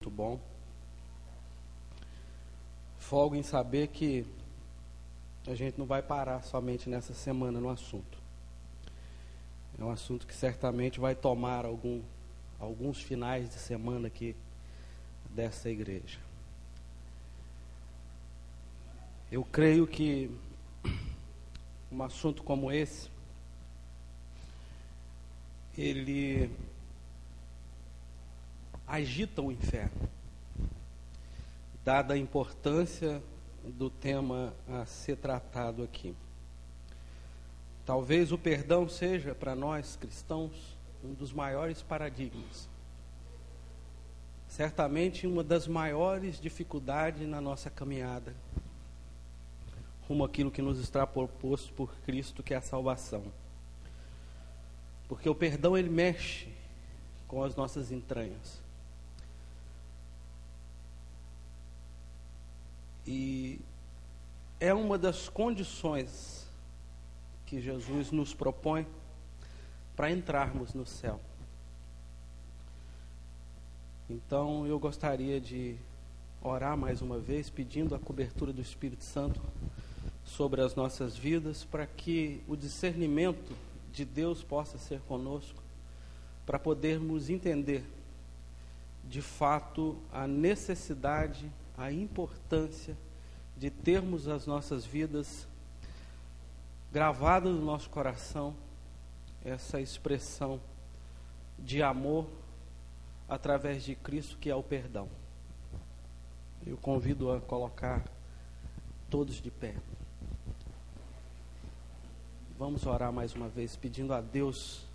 Muito bom. Folgo em saber que a gente não vai parar somente nessa semana no assunto. É um assunto que certamente vai tomar alguns finais de semana aqui dessa igreja. Eu creio que um assunto como esse, ele agita o inferno, dada a importância do tema a ser tratado aqui. Talvez o perdão seja, para nós cristãos, um dos maiores paradigmas. Certamente uma das maiores dificuldades na nossa caminhada rumo àquilo que nos está proposto por Cristo, que é a salvação. Porque o perdão, ele mexe com as nossas entranhas. E é uma das condições que Jesus nos propõe para entrarmos no céu. Então eu gostaria de orar mais uma vez, pedindo a cobertura do Espírito Santo sobre as nossas vidas, para que o discernimento de Deus possa ser conosco, para podermos entender de fato a necessidade, a importância de termos as nossas vidas gravadas no nosso coração, essa expressão de amor através de Cristo, que é o perdão. Eu convido a colocar todos de pé. Vamos orar mais uma vez, pedindo a Deus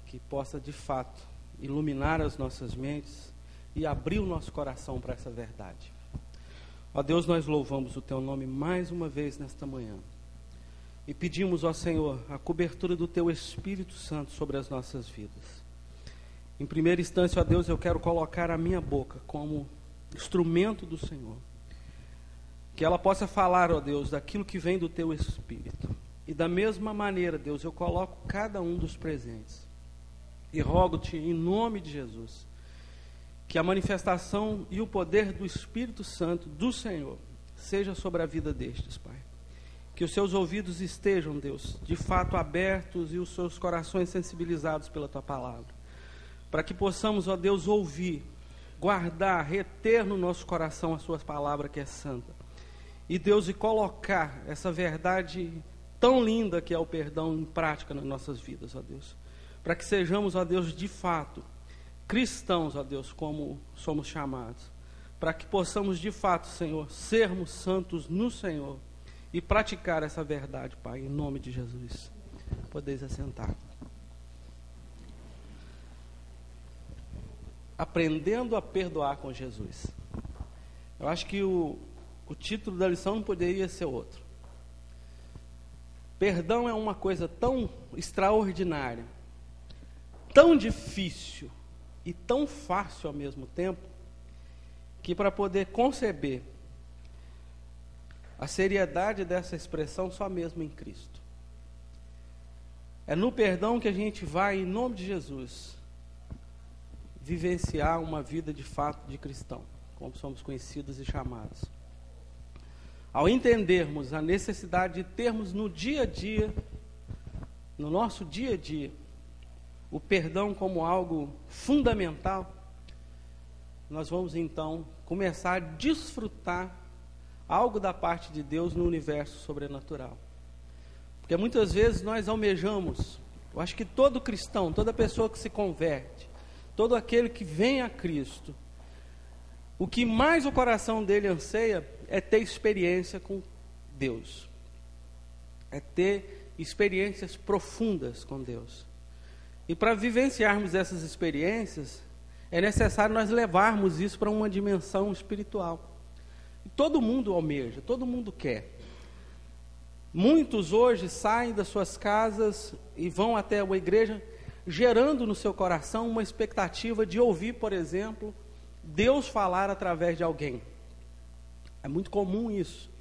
que possa de fato iluminar as nossas mentes e abrir o nosso coração para essa verdade. Ó Deus, nós louvamos o Teu nome mais uma vez nesta manhã. E pedimos, ó Senhor, a cobertura do Teu Espírito Santo sobre as nossas vidas. Em primeira instância, ó Deus, eu quero colocar a minha boca como instrumento do Senhor. Que ela possa falar, ó Deus, daquilo que vem do Teu Espírito. E da mesma maneira, Deus, eu coloco cada um dos presentes. E rogo-Te, em nome de Jesus, que a manifestação e o poder do Espírito Santo do Senhor seja sobre a vida destes, Pai. Que os seus ouvidos estejam, Deus, de fato abertos e os seus corações sensibilizados pela Tua palavra. Para que possamos, ó Deus, ouvir, guardar, reter no nosso coração a Sua palavra que é santa. E Deus, e colocar essa verdade tão linda que é o perdão em prática nas nossas vidas, ó Deus. Para que sejamos, ó Deus, de fato cristãos, ó Deus, como somos chamados, para que possamos de fato, Senhor, sermos santos no Senhor e praticar essa verdade, Pai, em nome de Jesus. Podeis assentar. Aprendendo a perdoar com Jesus. Eu acho que o título da lição não poderia ser outro. Perdão é uma coisa tão extraordinária, tão difícil e tão fácil ao mesmo tempo, que para poder conceber a seriedade dessa expressão, só mesmo em Cristo. É no perdão que a gente vai, em nome de Jesus, vivenciar uma vida de fato de cristão, como somos conhecidos e chamados. Ao entendermos a necessidade de termos no dia a dia, no nosso dia a dia, o perdão como algo fundamental, nós vamos então começar a desfrutar algo da parte de Deus no universo sobrenatural. Porque muitas vezes nós almejamos, eu acho que todo cristão, toda pessoa que se converte, todo aquele que vem a Cristo, o que mais o coração dele anseia é ter experiência com Deus, é ter experiências profundas com Deus. E para vivenciarmos essas experiências, é necessário nós levarmos isso para uma dimensão espiritual. E todo mundo almeja, todo mundo quer. Muitos hoje saem das suas casas e vão até uma igreja, gerando no seu coração uma expectativa de ouvir, por exemplo, Deus falar através de alguém. É muito comum isso.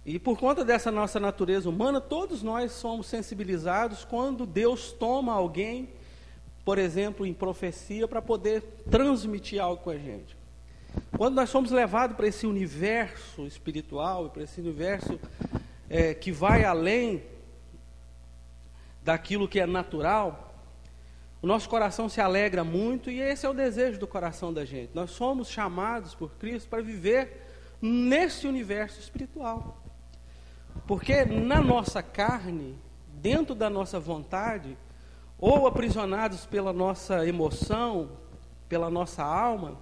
E por conta dessa nossa natureza humana, todos nós somos sensibilizados quando Deus toma alguém por exemplo, em profecia, para poder transmitir algo com a gente. Quando nós somos levados para esse universo espiritual, para esse universo que vai além daquilo que é natural, o nosso coração se alegra muito, e esse é o desejo do coração da gente. Nós somos chamados por Cristo para viver nesse universo espiritual. Porque na nossa carne, dentro da nossa vontade, ou aprisionados pela nossa emoção, pela nossa alma,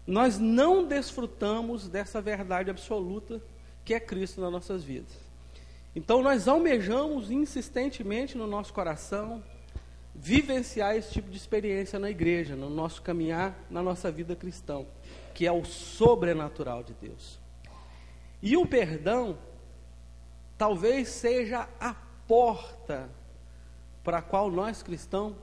nós não desfrutamos dessa verdade absoluta que é Cristo nas nossas vidas. Então nós almejamos insistentemente no nosso coração vivenciar esse tipo de experiência na igreja, no nosso caminhar, na nossa vida cristã, que é o sobrenatural de Deus. E o perdão talvez seja a porta para a qual nós cristãos,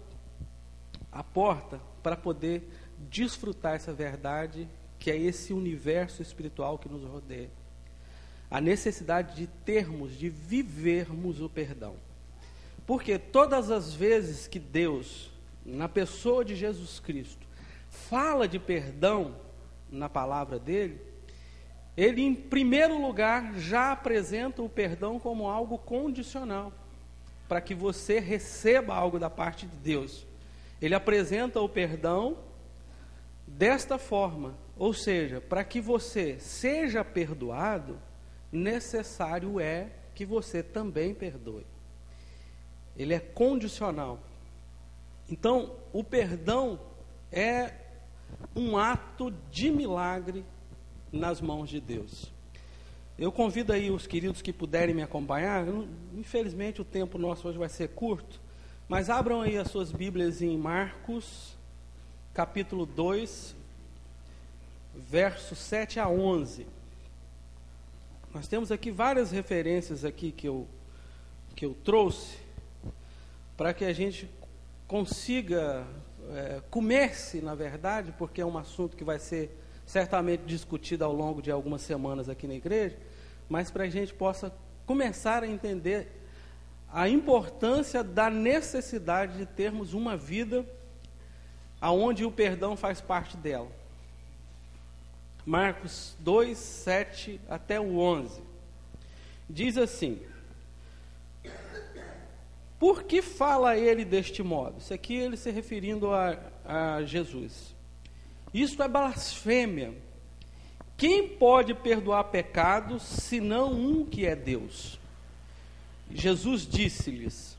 a porta para poder desfrutar essa verdade, que é esse universo espiritual que nos rodeia. A necessidade de termos, de vivermos o perdão. Porque todas as vezes que Deus, na pessoa de Jesus Cristo, fala de perdão na palavra dele, ele, em primeiro lugar, já apresenta o perdão como algo condicional, para que você receba algo da parte de Deus. Ele apresenta o perdão desta forma, ou seja, para que você seja perdoado, necessário é que você também perdoe. Ele é condicional. Então, o perdão é um ato de milagre nas mãos de Deus. Eu convido aí os queridos que puderem me acompanhar. Infelizmente o tempo nosso hoje vai ser curto, mas abram aí as suas Bíblias em Marcos, capítulo 2, versos 7 a 11. Nós temos aqui várias referências aqui que eu trouxe, para que a gente consiga, comece, na verdade, porque é um assunto que vai ser certamente discutido ao longo de algumas semanas aqui na igreja, mas para a gente possa começar a entender a importância da necessidade de termos uma vida aonde o perdão faz parte dela. Marcos 2, 7 até o 11. Diz assim: por que fala ele deste modo? Isso aqui ele se referindo a Jesus. Isto é blasfêmia. Quem pode perdoar pecados, senão um que é Deus? Jesus disse-lhes: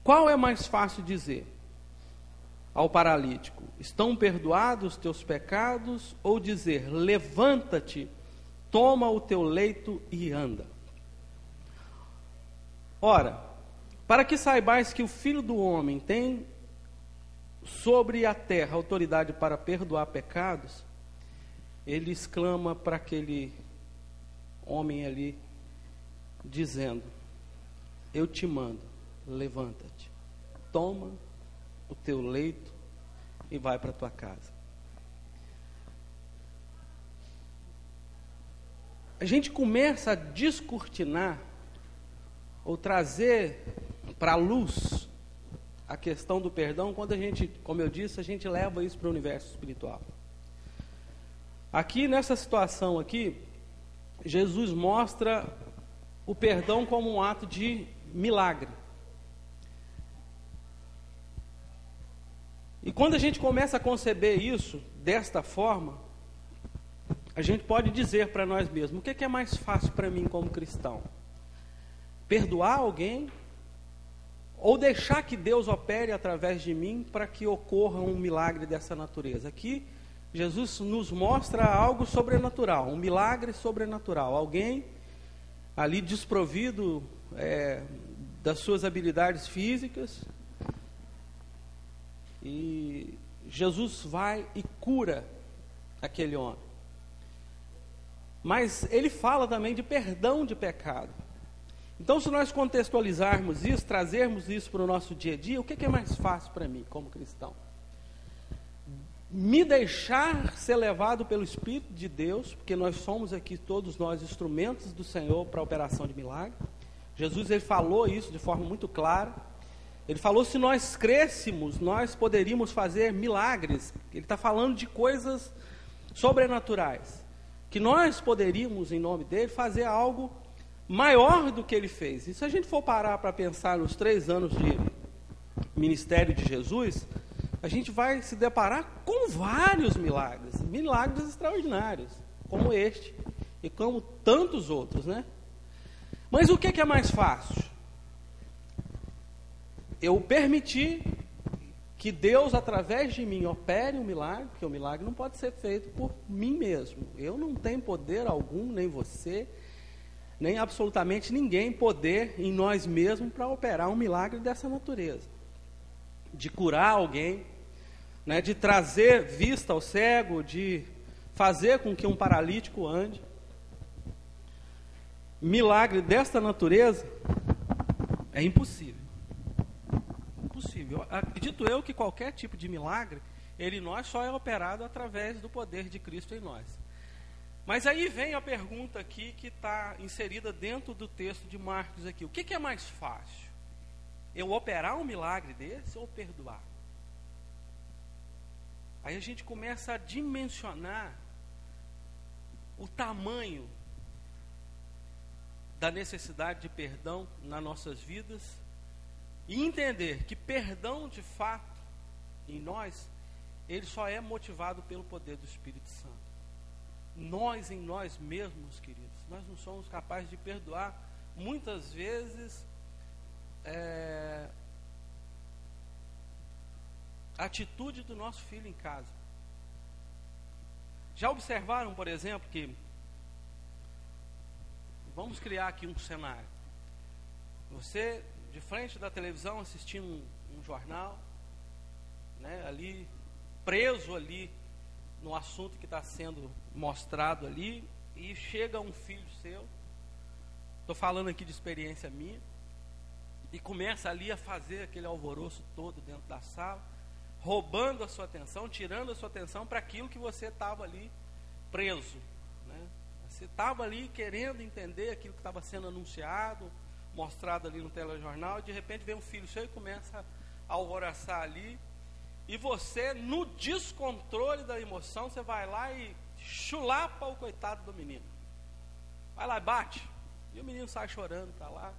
qual é mais fácil dizer ao paralítico: estão perdoados os teus pecados? Ou dizer: levanta-te, toma o teu leito e anda? Ora, para que saibais que o Filho do Homem tem sobre a terra autoridade para perdoar pecados, ele exclama para aquele homem ali, dizendo: eu te mando, levanta-te, toma o teu leito e vai para a tua casa. A gente começa a descortinar ou trazer para a luz a questão do perdão quando a gente, como eu disse, a gente leva isso para o universo espiritual. Aqui nessa situação aqui, Jesus mostra o perdão como um ato de milagre. E quando a gente começa a conceber isso desta forma, a gente pode dizer para nós mesmos: o que é mais fácil para mim como cristão? Perdoar alguém ou deixar que Deus opere através de mim para que ocorra um milagre dessa natureza? Aqui Jesus nos mostra algo sobrenatural, um milagre sobrenatural. Alguém ali desprovido das suas habilidades físicas, e Jesus vai e cura aquele homem. Mas ele fala também de perdão de pecado. Então, se nós contextualizarmos isso, trazermos isso para o nosso dia a dia, o que é mais fácil para mim como cristão? Me deixar ser levado pelo Espírito de Deus, porque nós somos aqui todos nós instrumentos do Senhor para a operação de milagre. Jesus ele falou isso de forma muito clara. Ele falou: se nós crêssemos, nós poderíamos fazer milagres. Ele está falando de coisas sobrenaturais, que nós poderíamos, em nome dele, fazer algo maior do que ele fez. E se a gente for parar para pensar nos 3 anos de ministério de Jesus, a gente vai se deparar com vários milagres, milagres extraordinários, como este e como tantos outros, né? Mas o que é mais fácil? Eu permitir que Deus, através de mim, opere um milagre, porque o milagre não pode ser feito por mim mesmo. Eu não tenho poder algum, nem você, nem absolutamente ninguém poder em nós mesmos para operar um milagre dessa natureza. De curar alguém, né, de trazer vista ao cego, de fazer com que um paralítico ande. Milagre desta natureza é impossível. Impossível. Acredito eu que qualquer tipo de milagre, ele em nós só é operado através do poder de Cristo em nós. Mas aí vem a pergunta aqui que está inserida dentro do texto de Marcos aqui. O que é mais fácil? Eu operar um milagre desse ou perdoar? Aí a gente começa a dimensionar o tamanho da necessidade de perdão nas nossas vidas e entender que perdão de fato em nós, ele só é motivado pelo poder do Espírito Santo. Nós em nós mesmos, queridos, nós não somos capazes de perdoar muitas vezes a atitude do nosso filho em casa. Já observaram, por exemplo, que vamos criar aqui um cenário. Você, de frente da televisão, assistindo um jornal, né, ali, preso ali no assunto que está sendo mostrado ali, e chega um filho seu, estou falando aqui de experiência minha, e começa ali a fazer aquele alvoroço todo dentro da sala, roubando a sua atenção, tirando a sua atenção para aquilo que você estava ali preso, né? Você estava ali querendo entender aquilo que estava sendo anunciado, mostrado ali no telejornal, e de repente vem um filho seu e começa a alvoroçar ali, e você, no descontrole da emoção, você vai lá e chulapa o coitado do menino. Vai lá e bate, e o menino sai chorando para lá.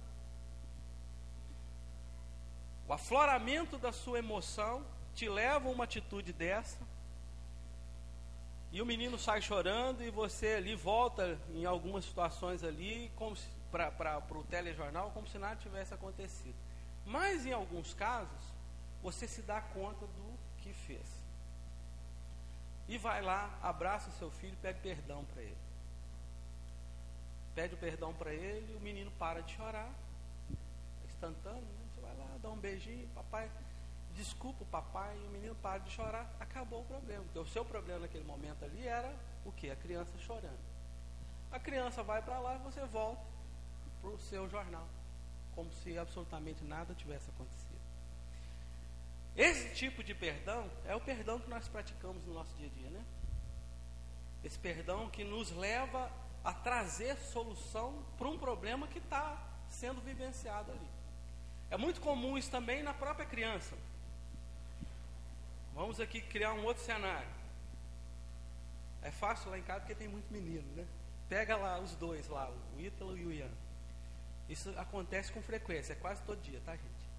O afloramento da sua emoção te leva a uma atitude dessa, e o menino sai chorando, e você ali volta em algumas situações ali para o telejornal como se nada tivesse acontecido. Mas em alguns casos você se dá conta do que fez e vai lá, abraça o seu filho e pede perdão para ele. Pede o perdão para ele, o menino para de chorar, é instantâneo, né? Você vai lá, dá um beijinho, papai, desculpa o papai, e o menino para de chorar, acabou o problema. Porque o seu problema naquele momento ali era o quê? A criança chorando. A criança vai para lá e você volta para o seu jornal, como se absolutamente nada tivesse acontecido. Esse tipo de perdão é o perdão que nós praticamos no nosso dia a dia, né? Esse perdão que nos leva a trazer solução para um problema que está sendo vivenciado ali. É muito comum isso também na própria criança. Vamos aqui criar um outro cenário. É fácil lá em casa porque tem muito menino, né? Pega lá os dois lá, o Ítalo e o Ian. Isso acontece com frequência, é quase todo dia, tá, gente?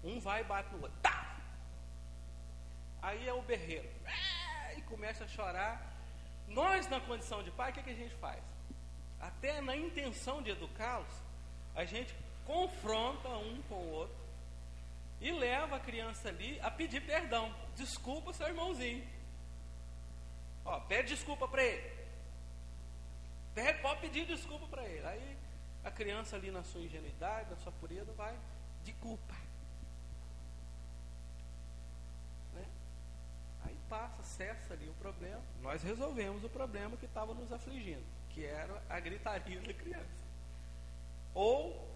Um vai e bate no outro. Tá! Aí é o berreiro. E começa a chorar. Nós, na condição de pai, o que a gente faz? Até na intenção de educá-los, a gente confronta um com o outro e leva a criança ali a pedir perdão. Desculpa seu irmãozinho. Ó, pede desculpa para ele. Pode pedir desculpa para ele. Aí a criança ali na sua ingenuidade, na sua pureza, vai de culpa. Né? Aí passa, cessa ali o problema. Nós resolvemos o problema que estava nos afligindo, que era a gritaria da criança. Ou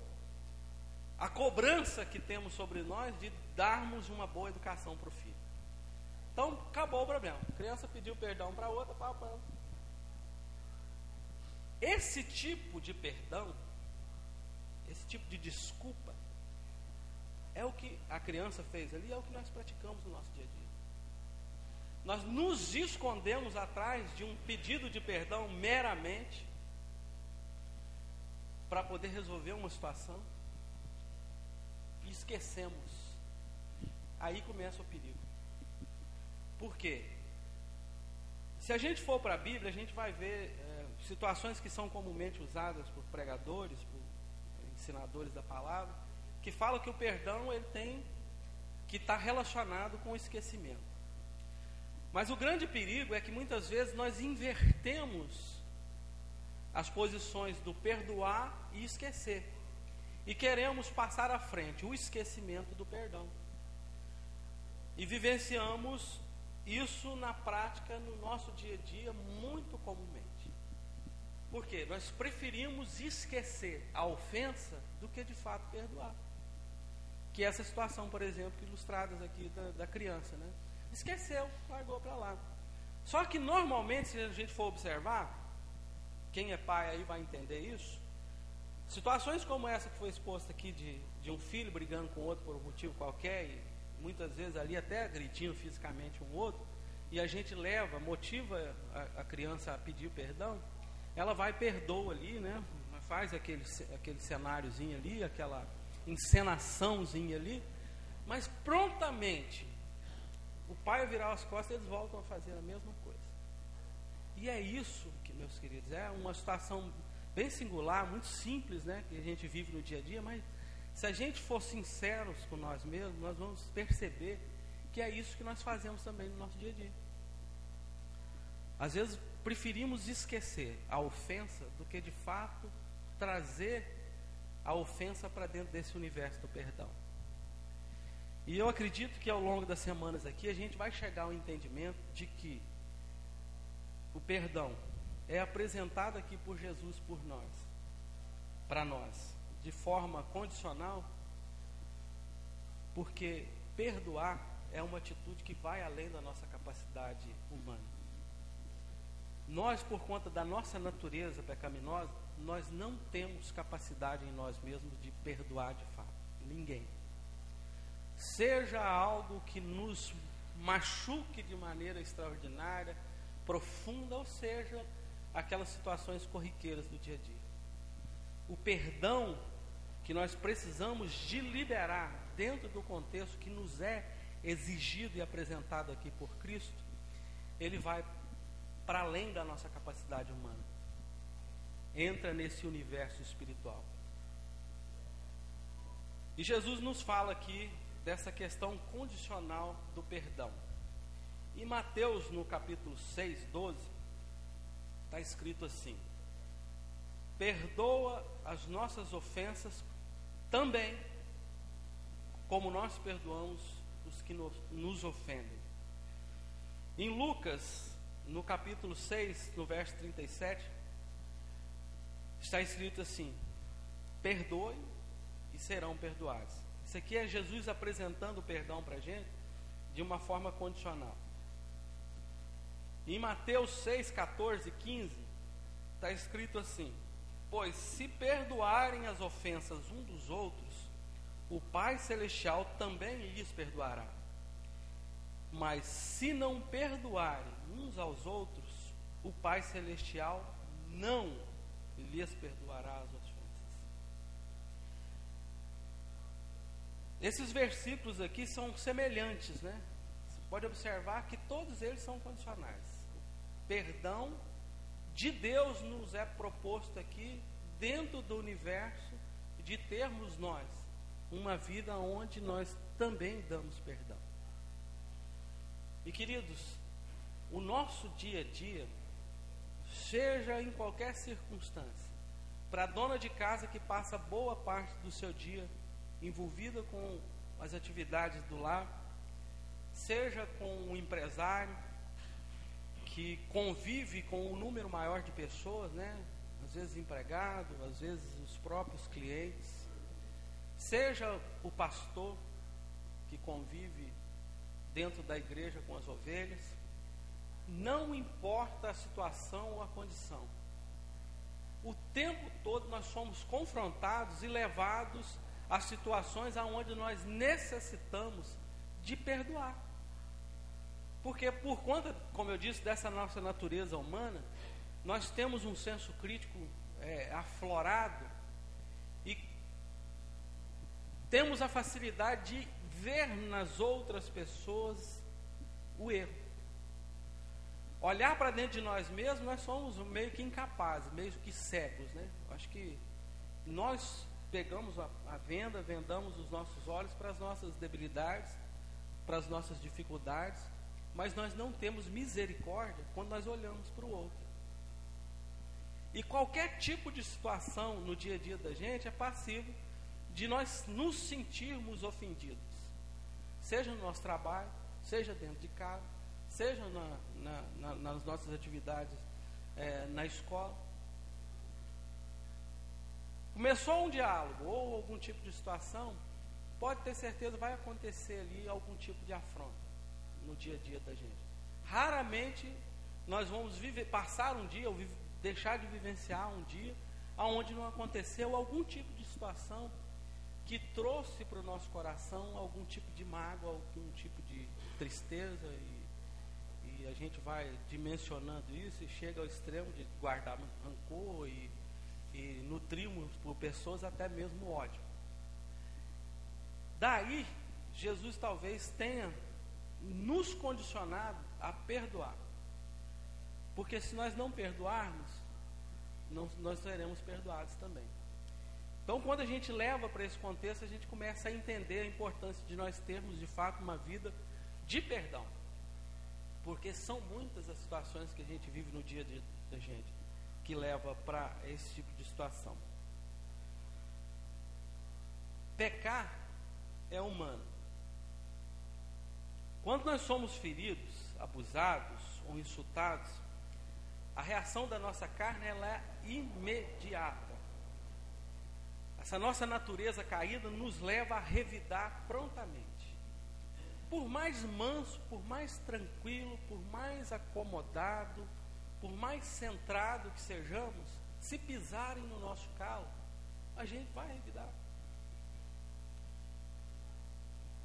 a cobrança que temos sobre nós de darmos uma boa educação para o filho. Então, acabou o problema. A criança pediu perdão para a outra. Esse tipo de perdão, esse tipo de desculpa, é o que a criança fez ali, é o que nós praticamos no nosso dia a dia. Nós nos escondemos atrás de um pedido de perdão meramente para poder resolver uma situação e esquecemos. Aí começa o perigo. Por quê? Se a gente for para a Bíblia, a gente vai ver situações que são comumente usadas por pregadores, por ensinadores da palavra, que falam que o perdão ele tem que estar relacionado com o esquecimento. Mas o grande perigo é que muitas vezes nós invertemos as posições do perdoar e esquecer. E queremos passar à frente o esquecimento do perdão. E vivenciamos isso na prática, no nosso dia a dia, muito comumente. Por quê? Nós preferimos esquecer a ofensa do que de fato perdoar. Que é essa situação, por exemplo, ilustrada aqui da criança, né? Esqueceu, largou para lá. Só que normalmente, se a gente for observar, quem é pai aí vai entender isso. Situações como essa que foi exposta aqui de um filho brigando com o outro por um motivo qualquer, e muitas vezes ali até agredindo fisicamente um outro, e a gente motiva a criança a pedir perdão, ela vai e perdoa ali, né? Faz aquele cenáriozinho ali, aquela encenaçãozinha ali, mas prontamente o pai virar as costas, eles voltam a fazer a mesma coisa. E é isso que, meus queridos, é uma situação bem singular, muito simples, né, que a gente vive no dia a dia, mas se a gente for sinceros com nós mesmos, nós vamos perceber que é isso que nós fazemos também no nosso dia a dia. Às vezes preferimos esquecer a ofensa do que de fato trazer a ofensa para dentro desse universo do perdão. E eu acredito que ao longo das semanas aqui a gente vai chegar ao entendimento de que o perdão é apresentado aqui por Jesus por nós, para nós, de forma condicional, porque perdoar é uma atitude que vai além da nossa capacidade humana. Nós, por conta da nossa natureza pecaminosa, nós não temos capacidade em nós mesmos de perdoar de fato, ninguém. Seja algo que nos machuque de maneira extraordinária, profunda, ou seja, aquelas situações corriqueiras do dia a dia. O perdão que nós precisamos de liberar dentro do contexto que nos é exigido e apresentado aqui por Cristo, ele vai para além da nossa capacidade humana. Entra nesse universo espiritual. E Jesus nos fala aqui dessa questão condicional do perdão. Em Mateus, no capítulo 6, 12, está escrito assim: perdoa as nossas ofensas também, como nós perdoamos os que nos ofendem. Em Lucas, no capítulo 6, no verso 37, está escrito assim: perdoe e serão perdoados. Isso aqui é Jesus apresentando o perdão para a gente de uma forma condicional. Em Mateus 6, 14 e 15, está escrito assim: pois se perdoarem as ofensas um dos outros, o Pai Celestial também lhes perdoará. Mas se não perdoarem uns aos outros, o Pai Celestial não lhes perdoará as ofensas. Esses versículos aqui são semelhantes, né? Você pode observar que todos eles são condicionais. O perdão de Deus nos é proposto aqui dentro do universo de termos nós uma vida onde nós também damos perdão. E queridos, o nosso dia a dia, seja em qualquer circunstância, para a dona de casa que passa boa parte do seu dia envolvida com as atividades do lar, seja com o empresário que convive com um número maior de pessoas, né? Às vezes empregado, às vezes os próprios clientes, seja o pastor que convive dentro da igreja com as ovelhas, não importa a situação ou a condição, o tempo todo nós somos confrontados e levados as situações aonde nós necessitamos de perdoar. Porque por conta, como eu disse, dessa nossa natureza humana, nós temos um senso crítico aflorado e temos a facilidade de ver nas outras pessoas o erro. Olhar para dentro de nós mesmos, nós somos meio que incapazes, meio que cegos, né? Acho que nós pegamos vendamos os nossos olhos para as nossas debilidades, para as nossas dificuldades, mas nós não temos misericórdia quando nós olhamos para o outro. E qualquer tipo de situação no dia a dia da gente é passível de nós nos sentirmos ofendidos, seja no nosso trabalho, seja dentro de casa, seja nas nossas atividades na escola. Começou um diálogo ou algum tipo de situação, pode ter certeza vai acontecer ali algum tipo de afronta no dia a dia da gente. Raramente nós vamos passar um dia ou deixar de vivenciar um dia onde não aconteceu algum tipo de situação que trouxe para o nosso coração algum tipo de mágoa, algum tipo de tristeza, e a gente vai dimensionando isso e chega ao extremo de guardar rancor e nutrimos por pessoas até mesmo ódio. Daí, Jesus talvez tenha nos condicionado a perdoar. Porque se nós não perdoarmos, nós seremos perdoados também. Então, quando a gente leva para esse contexto, a gente começa a entender a importância de nós termos, de fato, uma vida de perdão. Porque são muitas as situações que a gente vive no dia a dia da gente, que leva para esse tipo de situação. Pecar é humano. Quando nós somos feridos, abusados ou insultados, a reação da nossa carne ela é imediata. Essa nossa natureza caída nos leva a revidar prontamente. Por mais manso, por mais tranquilo, por mais acomodado, por mais centrado que sejamos, se pisarem no nosso calo, a gente vai revidar.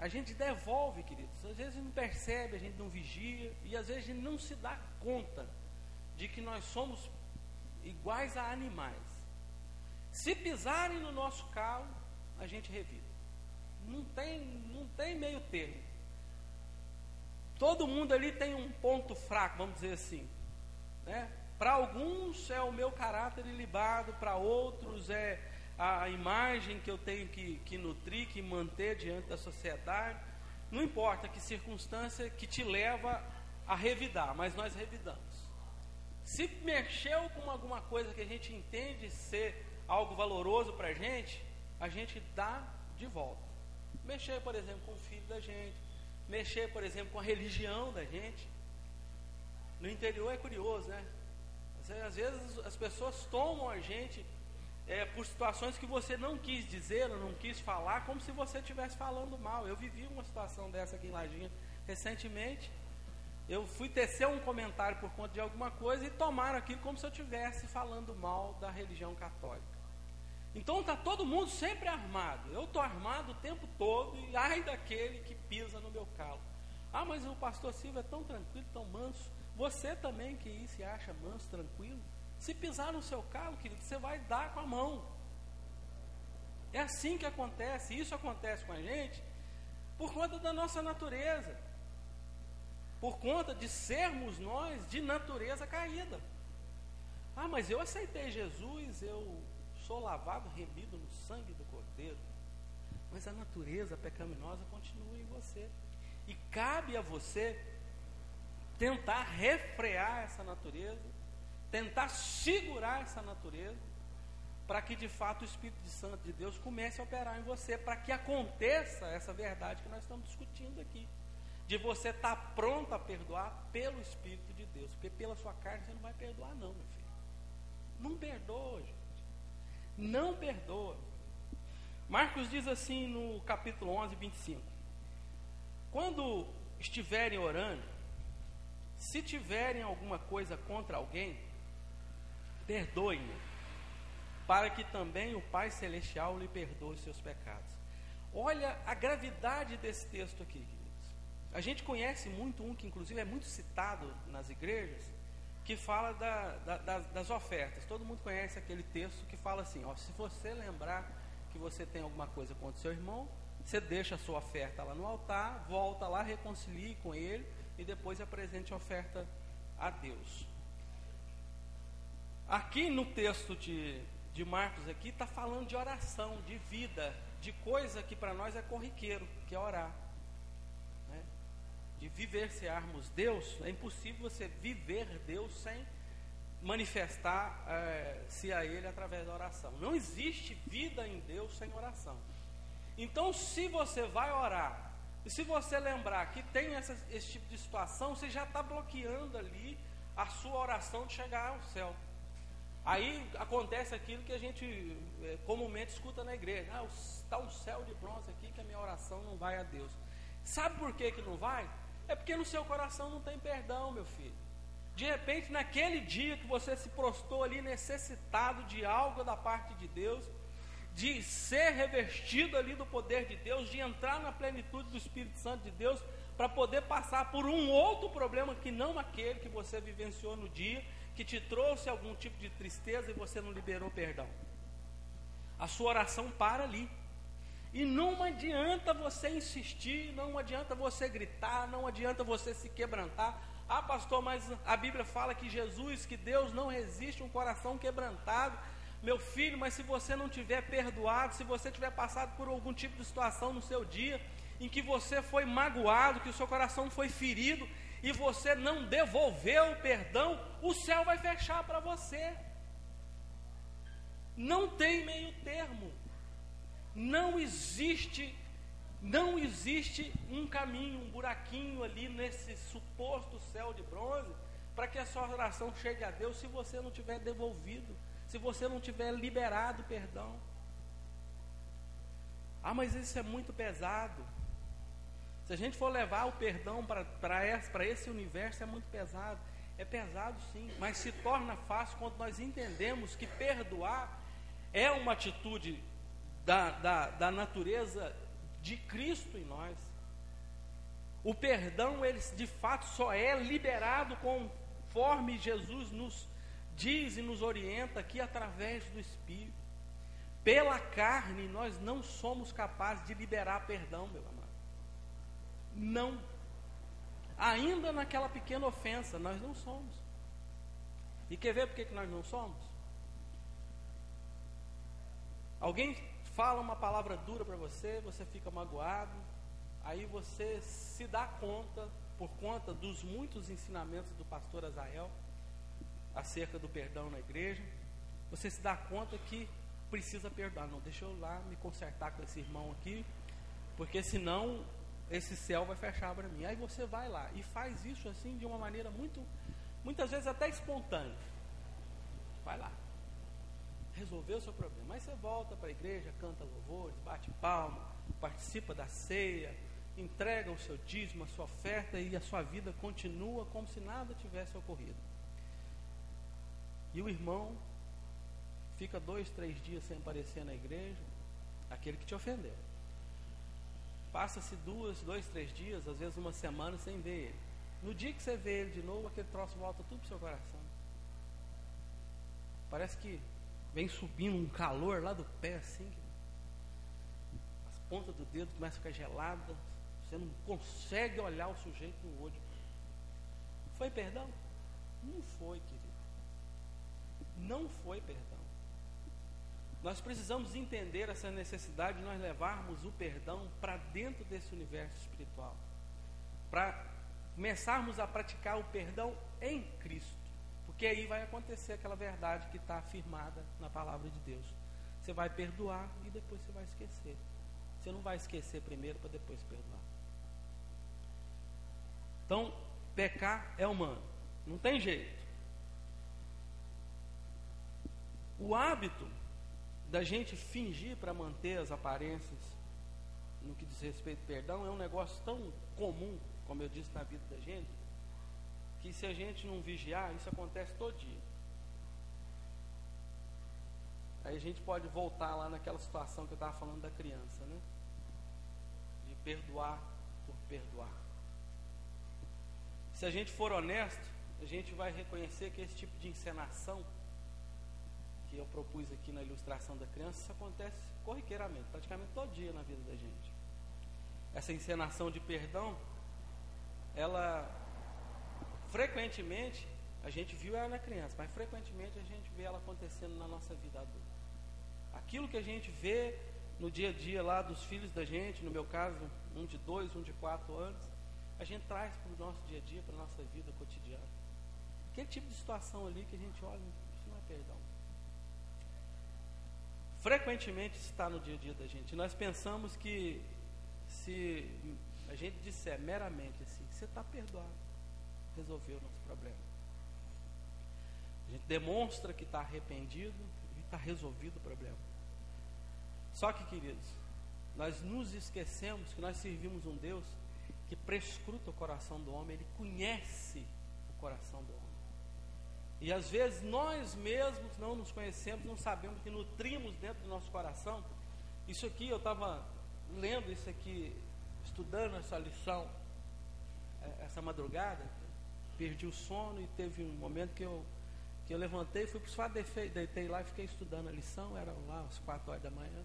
A gente devolve, queridos. Às vezes a gente não percebe, a gente não vigia, e às vezes a gente não se dá conta de que nós somos iguais a animais. Se pisarem no nosso calo, a gente revida. Não tem meio termo. Todo mundo ali tem um ponto fraco, vamos dizer assim, né? Para alguns é o meu caráter ilibado, para outros é a imagem que eu tenho que nutrir, que manter diante da sociedade. Não importa que circunstância que te leva a revidar, mas nós revidamos. Se mexeu com alguma coisa que a gente entende ser algo valoroso para a gente dá de volta. Mexer, por exemplo, com o filho da gente, mexer, por exemplo, com a religião da gente. No interior é curioso, né? Às vezes as pessoas tomam a gente por situações que você não quis dizer, ou não quis falar, como se você estivesse falando mal. Eu vivi uma situação dessa aqui em Lajinha recentemente. Eu fui tecer um comentário por conta de alguma coisa e tomaram aquilo como se eu estivesse falando mal da religião católica. Então está todo mundo sempre armado. Eu estou armado o tempo todo e ai daquele que pisa no meu calo. Ah, mas o pastor Silvio é tão tranquilo, tão manso. Você também que se acha manso, tranquilo, se pisar no seu calo, querido, você vai dar com a mão. É assim que acontece. Isso acontece com a gente por conta da nossa natureza, por conta de sermos nós de natureza caída. Ah, mas eu aceitei Jesus, eu sou lavado, remido no sangue do Cordeiro. Mas a natureza pecaminosa continua em você. E cabe a você tentar refrear essa natureza, tentar segurar essa natureza, para que de fato o Espírito Santo de Deus comece a operar em você, para que aconteça essa verdade que nós estamos discutindo aqui, de você estar pronto a perdoar pelo Espírito de Deus, porque pela sua carne você não vai perdoar não, meu filho. Não perdoa, gente. Não perdoa. Marcos diz assim no capítulo 11, 25: quando estiverem orando, se tiverem alguma coisa contra alguém, perdoem-no, para que também o Pai Celestial lhe perdoe os seus pecados. Olha a gravidade desse texto aqui, queridos. A gente conhece muito um que inclusive é muito citado nas igrejas, que fala das ofertas. Todo mundo conhece aquele texto que fala assim, ó, se você lembrar que você tem alguma coisa contra o seu irmão, você deixa a sua oferta lá no altar, volta lá, reconcilie com ele e depois apresente a oferta a Deus. Aqui no texto de Marcos aqui está falando de oração, de vida, de coisa que para nós é corriqueiro, que é orar, né? De vivenciarmos Deus. É impossível você viver Deus sem manifestar-se a Ele através da oração. Não existe vida em Deus sem oração. Então, se você vai orar, e se você lembrar que tem esse tipo de situação, você já está bloqueando ali a sua oração de chegar ao céu. Aí acontece aquilo que a gente comumente escuta na igreja: ah, está um céu de bronze aqui que a minha oração não vai a Deus. Sabe por que não vai? É porque no seu coração não tem perdão, meu filho. De repente, naquele dia que você se prostrou ali necessitado de algo da parte de Deus, de ser revestido ali do poder de Deus, de entrar na plenitude do Espírito Santo de Deus, para poder passar por um outro problema que não aquele que você vivenciou no dia, que te trouxe algum tipo de tristeza e você não liberou perdão. A sua oração para ali. E não adianta você insistir, não adianta você gritar, não adianta você se quebrantar. Ah, pastor, mas a Bíblia fala que Jesus, que Deus não resiste um coração quebrantado. Meu filho, mas se você não tiver perdoado, se você tiver passado por algum tipo de situação no seu dia, em que você foi magoado, que o seu coração foi ferido, e você não devolveu o perdão, o céu vai fechar para você. Não tem meio termo. Não existe um caminho, um buraquinho ali nesse suposto céu de bronze, para que a sua oração chegue a Deus, se você não tiver devolvido, se você não tiver liberado perdão. Ah, mas isso é muito pesado. Se a gente for levar o perdão para esse universo, é muito pesado. É pesado sim, mas se torna fácil quando nós entendemos que perdoar é uma atitude da natureza de Cristo em nós. O perdão, ele de fato só é liberado conforme Jesus nos diz e nos orienta aqui através do Espírito. Pela carne nós não somos capazes de liberar perdão, meu amado. Não. Ainda naquela pequena ofensa nós não somos. E quer ver por que nós não somos? Alguém fala uma palavra dura para você, você fica magoado, aí você se dá conta, por conta dos muitos ensinamentos do pastor Azael acerca do perdão na igreja, você se dá conta que precisa perdoar. Não, deixa eu lá me consertar com esse irmão aqui, porque senão esse céu vai fechar para mim. Aí você vai lá e faz isso assim de uma maneira muitas vezes até espontânea. Vai lá, resolveu o seu problema. Aí você volta para a igreja, canta louvores, bate palma, participa da ceia, entrega o seu dízimo, a sua oferta, e a sua vida continua como se nada tivesse ocorrido. E o irmão fica 2, 3 dias sem aparecer na igreja, aquele que te ofendeu. Passa-se 2, 3 dias, às vezes uma semana sem ver ele. No dia que você vê ele de novo, aquele troço volta tudo para o seu coração. Parece que vem subindo um calor lá do pé assim, as pontas do dedo começam a ficar geladas, você não consegue olhar o sujeito no olho. Foi perdão? Não foi, querido. Não foi perdão. Nós precisamos entender essa necessidade de nós levarmos o perdão para dentro desse universo espiritual, para começarmos a praticar o perdão em Cristo, porque aí vai acontecer aquela verdade que está afirmada na palavra de Deus. Você vai perdoar e depois você vai esquecer. Você não vai esquecer primeiro para depois perdoar. Então, pecar é humano, não tem jeito. O hábito da gente fingir para manter as aparências no que diz respeito ao perdão é um negócio tão comum, como eu disse, na vida da gente, que se a gente não vigiar, isso acontece todo dia. Aí a gente pode voltar lá naquela situação que eu estava falando da criança, né? De perdoar por perdoar. Se a gente for honesto, a gente vai reconhecer que esse tipo de encenação que eu propus aqui na ilustração da criança, isso acontece corriqueiramente, praticamente todo dia na vida da gente. Essa encenação de perdão, ela frequentemente, a gente viu ela na criança, mas frequentemente a gente vê ela acontecendo na nossa vida adulta. Aquilo que a gente vê no dia a dia lá dos filhos da gente, no meu caso, um de 2, um de 4 anos, a gente traz para o nosso dia a dia, para a nossa vida cotidiana. Aquele tipo de situação ali que a gente olha, isso não é perdão. Frequentemente isso está no dia a dia da gente. Nós pensamos que se a gente disser meramente assim, você está perdoado, resolveu o nosso problema. A gente demonstra que está arrependido e está resolvido o problema. Só que, queridos, nós nos esquecemos que nós servimos um Deus que prescruta o coração do homem, Ele conhece o coração do homem. E às vezes nós mesmos não nos conhecemos, não sabemos que nutrimos dentro do nosso coração. Isso aqui, eu estava lendo isso aqui, estudando essa lição, essa madrugada, perdi o sono e teve um momento que eu levantei, fui para o sofá, deitei lá e fiquei estudando a lição, eram lá às 4 horas da manhã.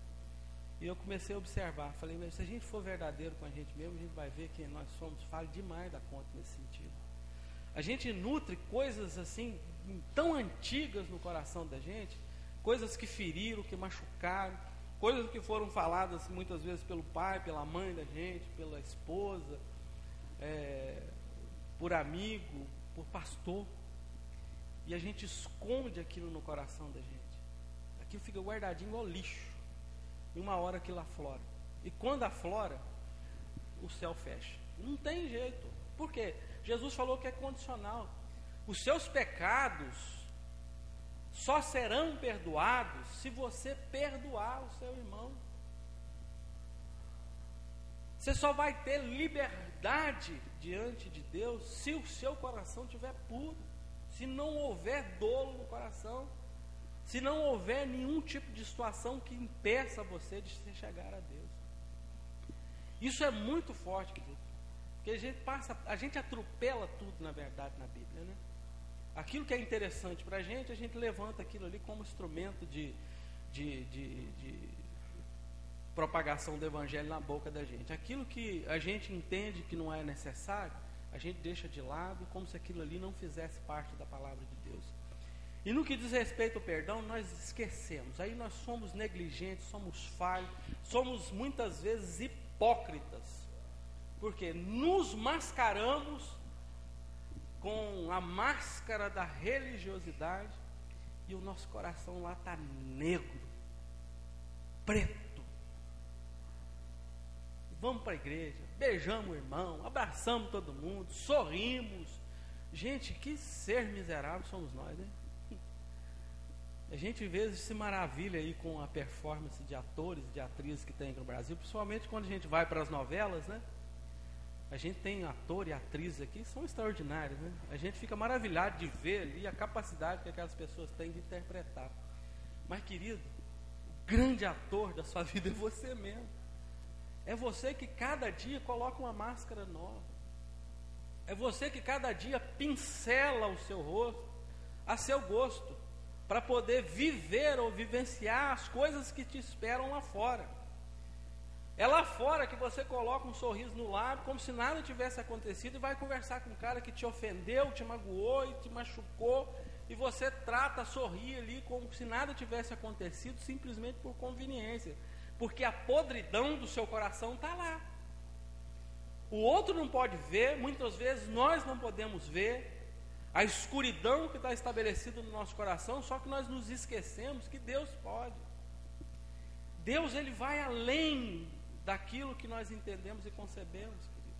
E eu comecei a observar, falei, mas se a gente for verdadeiro com a gente mesmo, a gente vai ver que nós somos falhos demais da conta nesse sentido. A gente nutre coisas assim, tão antigas no coração da gente, coisas que feriram, que machucaram, coisas que foram faladas muitas vezes pelo pai, pela mãe da gente, pela esposa, por amigo, por pastor. E a gente esconde aquilo no coração da gente. Aquilo fica guardadinho igual lixo. E uma hora aquilo aflora. E quando aflora, o céu fecha. Não tem jeito. Por quê? Jesus falou que é condicional. Os seus pecados só serão perdoados se você perdoar o seu irmão. Você só vai ter liberdade diante de Deus se o seu coração estiver puro. Se não houver dolo no coração, se não houver nenhum tipo de situação que impeça você de se chegar a Deus. Isso é muito forte, querido, porque a gente atropela tudo, na verdade, na Bíblia, né? Aquilo que é interessante para a gente levanta aquilo ali como instrumento de propagação do Evangelho na boca da gente. Aquilo que a gente entende que não é necessário, a gente deixa de lado, como se aquilo ali não fizesse parte da palavra de Deus. E no que diz respeito ao perdão, nós esquecemos. Aí nós somos negligentes, somos falhos, somos muitas vezes hipócritas, porque nos mascaramos com a máscara da religiosidade e o nosso coração lá está negro, preto. Vamos para a igreja, beijamos o irmão, abraçamos todo mundo, sorrimos. Gente, que ser miserável somos nós, né? A gente às vezes se maravilha aí com a performance de atores e de atrizes que tem aqui no Brasil, principalmente quando a gente vai para as novelas, né? A gente tem ator e atriz aqui, são extraordinários, né? A gente fica maravilhado de ver ali a capacidade que aquelas pessoas têm de interpretar. Mas, querido, o grande ator da sua vida é você mesmo. É você que cada dia coloca uma máscara nova. É você que cada dia pincela o seu rosto a seu gosto, para poder viver ou vivenciar as coisas que te esperam lá fora. É lá fora que você coloca um sorriso no lábio, como se nada tivesse acontecido, e vai conversar com um cara que te ofendeu, te magoou e te machucou, e você trata, sorri ali como se nada tivesse acontecido, simplesmente por conveniência, porque a podridão do seu coração está lá. O outro não pode ver, muitas vezes nós não podemos ver a escuridão que está estabelecida no nosso coração, só que nós nos esquecemos que Deus pode. Deus, Ele vai além daquilo que nós entendemos e concebemos, querido.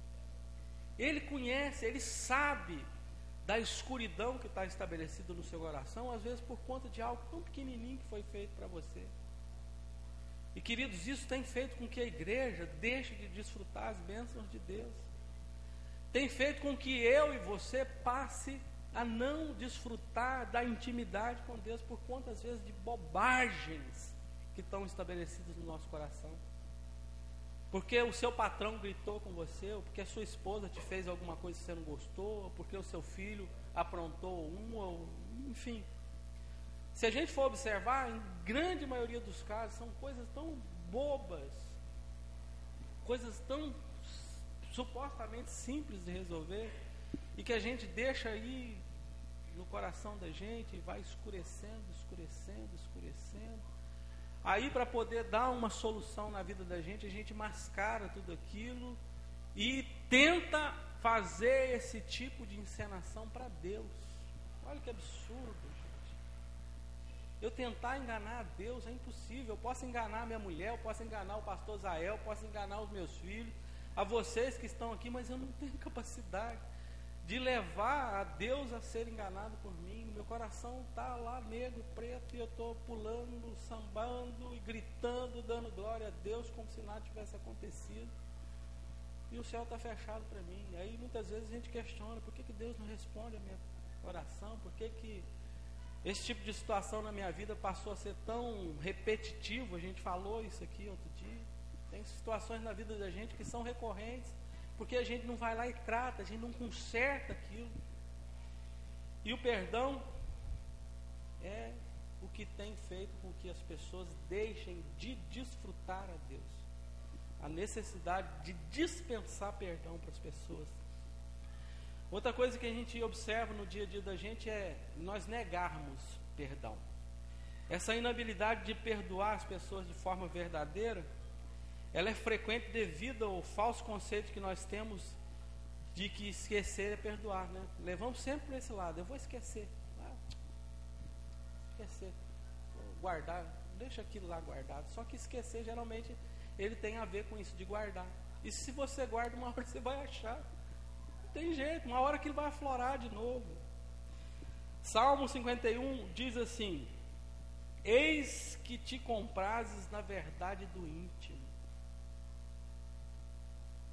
Ele conhece, Ele sabe da escuridão que está estabelecida no seu coração, às vezes por conta de algo tão pequenininho que foi feito para você. E, queridos, isso tem feito com que a igreja deixe de desfrutar as bênçãos de Deus. Tem feito com que eu e você passe a não desfrutar da intimidade com Deus por conta, às vezes, de bobagens que estão estabelecidas no nosso coração. Porque o seu patrão gritou com você, ou porque a sua esposa te fez alguma coisa que você não gostou, ou porque o seu filho aprontou enfim. Se a gente for observar, em grande maioria dos casos, são coisas tão bobas, coisas tão supostamente simples de resolver, e que a gente deixa aí no coração da gente, e vai escurecendo. Aí, para poder dar uma solução na vida da gente, a gente mascara tudo aquilo e tenta fazer esse tipo de encenação para Deus. Olha que absurdo, gente. Eu tentar enganar a Deus é impossível. Eu posso enganar minha mulher, eu posso enganar o pastor Zael, eu posso enganar os meus filhos, a vocês que estão aqui, mas eu não tenho capacidade de levar a Deus a ser enganado por mim. Meu coração está lá negro, preto, e eu estou pulando, sambando e gritando, dando glória a Deus como se nada tivesse acontecido, e o céu está fechado para mim. E aí muitas vezes a gente questiona: por que Deus não responde a minha oração? Por que esse tipo de situação na minha vida passou a ser tão repetitivo? A gente falou isso aqui outro dia. Tem situações na vida da gente que são recorrentes, porque a gente não vai lá e trata, a gente não conserta aquilo. E o perdão é o que tem feito com que as pessoas deixem de desfrutar a Deus. A necessidade de dispensar perdão para as pessoas. Outra coisa que a gente observa no dia a dia da gente é nós negarmos perdão. Essa inabilidade de perdoar as pessoas de forma verdadeira, ela é frequente devido ao falso conceito que nós temos de que esquecer é perdoar, né? Levamos sempre para esse lado: eu vou esquecer, vou guardar, deixa aquilo lá guardado. Só que esquecer, geralmente, ele tem a ver com isso de guardar. E se você guarda, uma hora você vai achar, não tem jeito, uma hora aquilo vai aflorar de novo. Salmo 51 diz assim: eis que te comprases na verdade do íntimo.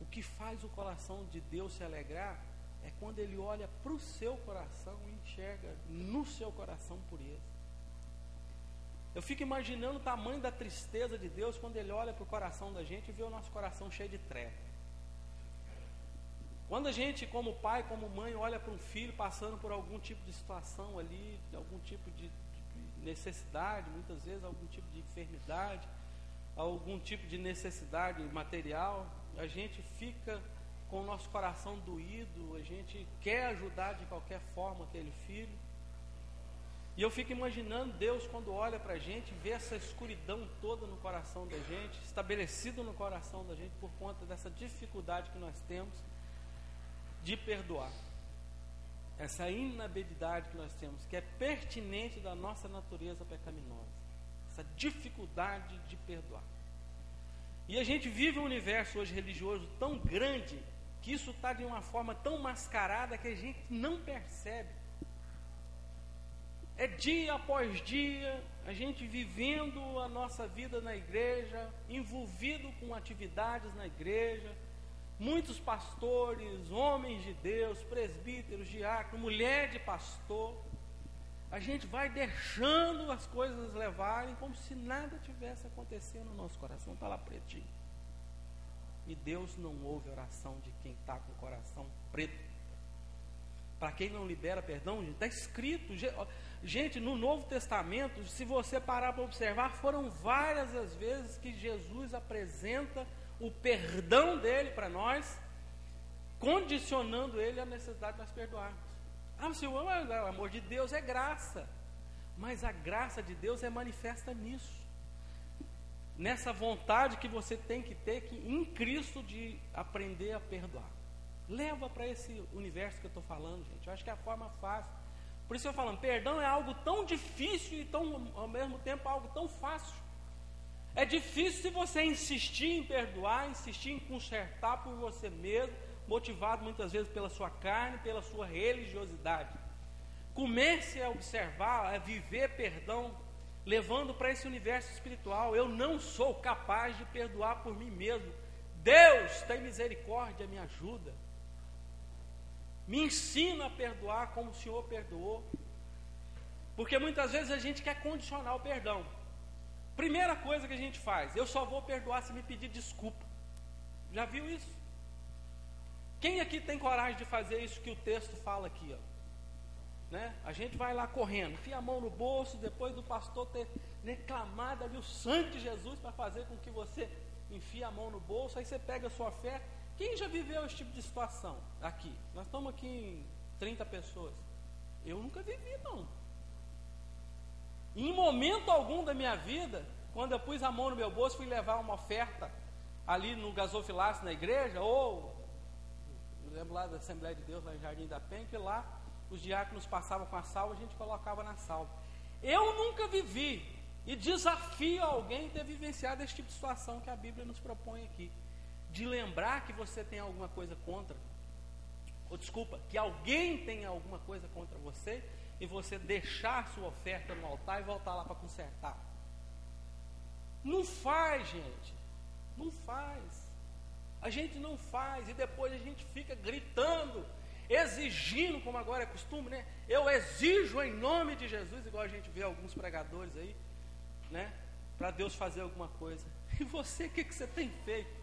O que faz o coração de Deus se alegrar é quando Ele olha para o seu coração e enxerga no seu coração pureza. Eu fico imaginando o tamanho da tristeza de Deus quando Ele olha para o coração da gente e vê o nosso coração cheio de treva. Quando a gente, como pai, como mãe, olha para um filho passando por algum tipo de situação ali, algum tipo de necessidade, muitas vezes algum tipo de enfermidade, algum tipo de necessidade material, a gente fica com o nosso coração doído, a gente quer ajudar de qualquer forma aquele filho. E eu fico imaginando Deus quando olha para a gente, vê essa escuridão toda no coração da gente, estabelecido no coração da gente por conta dessa dificuldade que nós temos de perdoar. Essa inabilidade que nós temos, que é pertinente da nossa natureza pecaminosa, essa dificuldade de perdoar. E a gente vive um universo hoje religioso tão grande, que isso está de uma forma tão mascarada que a gente não percebe. É dia após dia, a gente vivendo a nossa vida na igreja, envolvido com atividades na igreja, muitos pastores, homens de Deus, presbíteros, diáconos, mulher de pastor. A gente vai deixando as coisas levarem como se nada tivesse acontecendo no nosso coração. Está lá pretinho. E Deus não ouve a oração de quem está com o coração preto. Para quem não libera perdão, está escrito. Gente, no Novo Testamento, se você parar para observar, foram várias as vezes que Jesus apresenta o perdão dele para nós, condicionando ele à necessidade de nós perdoarmos. Senhor, o amor de Deus é graça, mas a graça de Deus é manifesta nisso, nessa vontade que você tem que ter em Cristo de aprender a perdoar. Leva para esse universo que eu estou falando, gente. Eu acho que é a forma fácil. Por isso eu estou falando, perdão é algo tão difícil e tão, ao mesmo tempo, algo tão fácil. É difícil se você insistir em perdoar, insistir em consertar por você mesmo, motivado muitas vezes pela sua carne, pela sua religiosidade. Comece a observar, a viver perdão, levando para esse universo espiritual. Eu não sou capaz de perdoar por mim mesmo. Deus tem misericórdia, me ajuda. Me ensina a perdoar como o Senhor perdoou. Porque muitas vezes a gente quer condicionar o perdão. Primeira coisa que a gente faz: eu só vou perdoar se me pedir desculpa. Já viu isso? Quem aqui tem coragem de fazer isso que o texto fala aqui, ó? Né? A gente vai lá correndo, enfia a mão no bolso, depois do pastor ter reclamado ali o sangue de Jesus para fazer com que você enfie a mão no bolso, aí você pega a sua oferta. Quem já viveu esse tipo de situação aqui? Nós estamos aqui em 30 pessoas. Eu nunca vivi, não. Em momento algum da minha vida, quando eu pus a mão no meu bolso, fui levar uma oferta ali no gasofilácio na igreja, ou eu lembro lá da Assembleia de Deus, lá em Jardim da Penha, que lá os diáconos passavam com a salva, a gente colocava na salva. Eu nunca vivi, e desafio alguém a ter vivenciado esse tipo de situação que a Bíblia nos propõe aqui, de lembrar que você tem alguma coisa contra, ou desculpa, que alguém tem alguma coisa contra você, e você deixar a sua oferta no altar e voltar lá para consertar. Não faz, gente, não faz. A gente não faz, e depois a gente fica gritando, exigindo, como agora é costume, né? Eu exijo em nome de Jesus, igual a gente vê alguns pregadores aí, né? Para Deus fazer alguma coisa. E você, o que você tem feito?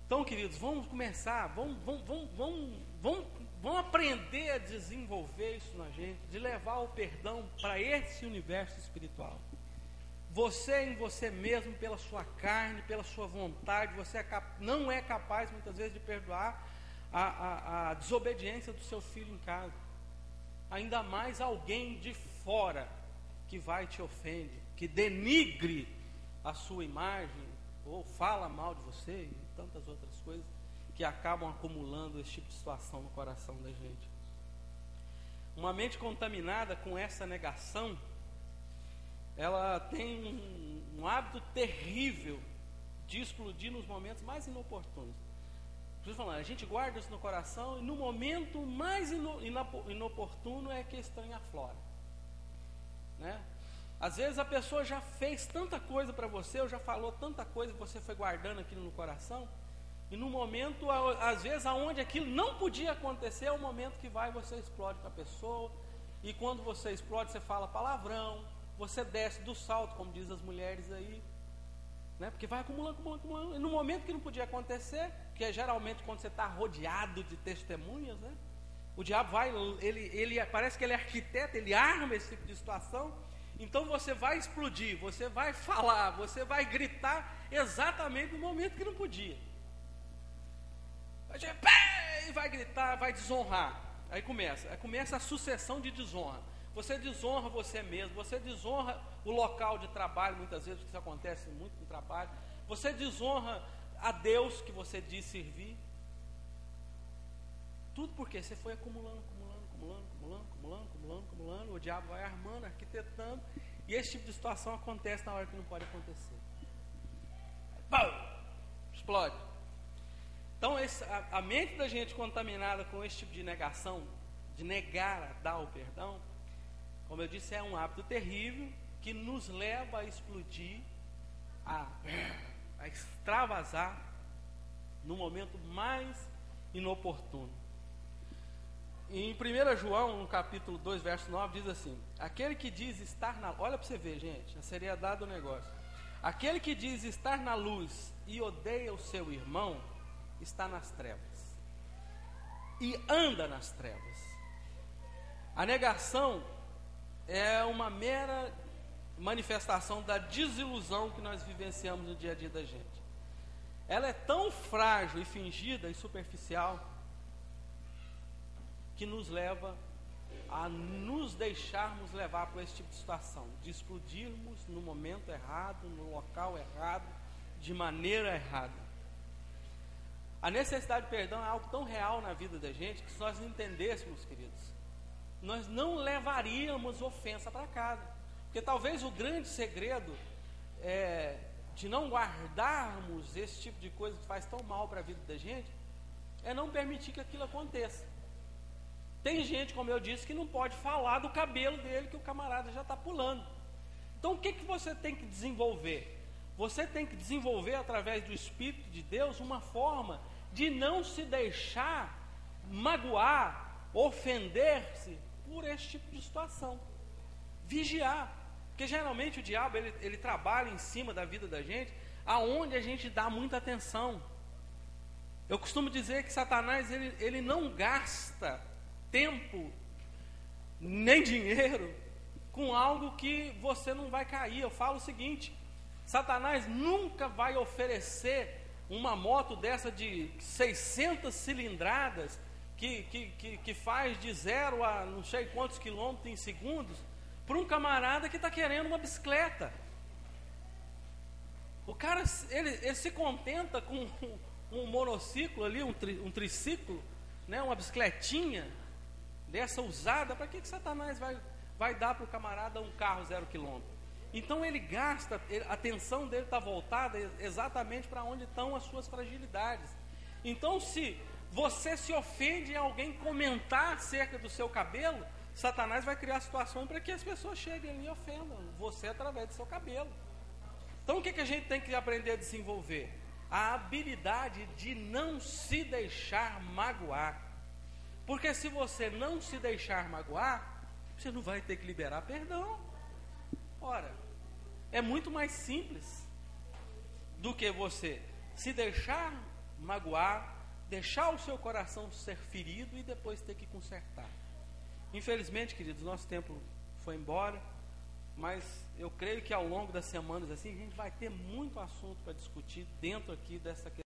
Então, queridos, vamos começar, vamos aprender a desenvolver isso na gente, de levar o perdão para esse universo espiritual. Você em você mesmo, pela sua carne, pela sua vontade, você não é capaz muitas vezes de perdoar a desobediência do seu filho em casa. Ainda mais alguém de fora que vai e te ofende, que denigre a sua imagem, ou fala mal de você e tantas outras coisas que acabam acumulando esse tipo de situação no coração da gente. Uma mente contaminada com essa negação, ela tem um hábito terrível de explodir nos momentos mais inoportunos. Preciso falar, a gente guarda isso no coração e no momento mais inoportuno é que estranha aflora, né? Às vezes a pessoa já fez tanta coisa para você, ou já falou tanta coisa que você foi guardando aquilo no coração, e no momento, às vezes, aonde aquilo não podia acontecer, é o momento que vai e você explode com a pessoa, e quando você explode, você fala palavrão, você desce do salto, como diz as mulheres aí, né? Porque vai acumulando, e no momento que não podia acontecer, que é geralmente quando você está rodeado de testemunhas, né? O diabo vai, ele parece que ele é arquiteto, ele arma esse tipo de situação. Então você vai explodir, você vai falar, você vai gritar exatamente no momento que não podia. E vai gritar, vai desonrar. Aí começa a sucessão de desonra. Você desonra você mesmo, você desonra o local de trabalho, muitas vezes, porque isso acontece muito no trabalho. Você desonra a Deus que você diz servir. Tudo porque você foi acumulando. O diabo vai armando, arquitetando, e esse tipo de situação acontece na hora que não pode acontecer. Pau! Explode. Então a mente da gente contaminada com esse tipo de negação, de negar a dar o perdão, como eu disse, é um hábito terrível que nos leva a explodir, a extravasar no momento mais inoportuno. Em 1 João, no capítulo 2, verso 9, diz assim: aquele que diz estar na... Olha para você ver, gente, a seriedade do negócio. Aquele que diz estar na luz e odeia o seu irmão, está nas trevas. E anda nas trevas. A negação é uma mera manifestação da desilusão que nós vivenciamos no dia a dia da gente. Ela é tão frágil e fingida e superficial que nos leva a nos deixarmos levar por esse tipo de situação, de explodirmos no momento errado, no local errado, de maneira errada. A necessidade de perdão é algo tão real na vida da gente que, se nós entendêssemos, queridos, nós não levaríamos ofensa para casa. Porque talvez o grande segredo de não guardarmos esse tipo de coisa que faz tão mal para a vida da gente é não permitir que aquilo aconteça. Tem gente, como eu disse, que não pode falar do cabelo dele, que o camarada já está pulando. Então o que você tem que desenvolver? Você tem que desenvolver, através do Espírito de Deus, uma forma de não se deixar magoar, ofender-se por esse tipo de situação. Vigiar. Porque geralmente o diabo ele trabalha em cima da vida da gente, aonde a gente dá muita atenção. Eu costumo dizer que Satanás ele não gasta tempo nem dinheiro com algo que você não vai cair. Eu falo o seguinte: Satanás nunca vai oferecer uma moto dessa de 600 cilindradas que faz de 0 a não sei quantos quilômetros em segundos para um camarada que está querendo uma bicicleta. O cara ele se contenta com um monociclo ali, um triciclo, né, uma bicicletinha dessa usada. Para que Satanás vai dar para o camarada um carro 0 quilômetro? Então ele gasta, a atenção dele está voltada exatamente para onde estão as suas fragilidades. Então, se você se ofende em alguém comentar acerca do seu cabelo, Satanás vai criar situação para que as pessoas cheguem ali e ofendam você através do seu cabelo. Então o que a gente tem que aprender a desenvolver? A habilidade de não se deixar magoar. Porque se você não se deixar magoar, você não vai ter que liberar perdão. Ora, é muito mais simples do que você se deixar magoar, deixar o seu coração ser ferido e depois ter que consertar. Infelizmente, queridos, nosso tempo foi embora, mas eu creio que ao longo das semanas assim, a gente vai ter muito assunto para discutir dentro aqui dessa questão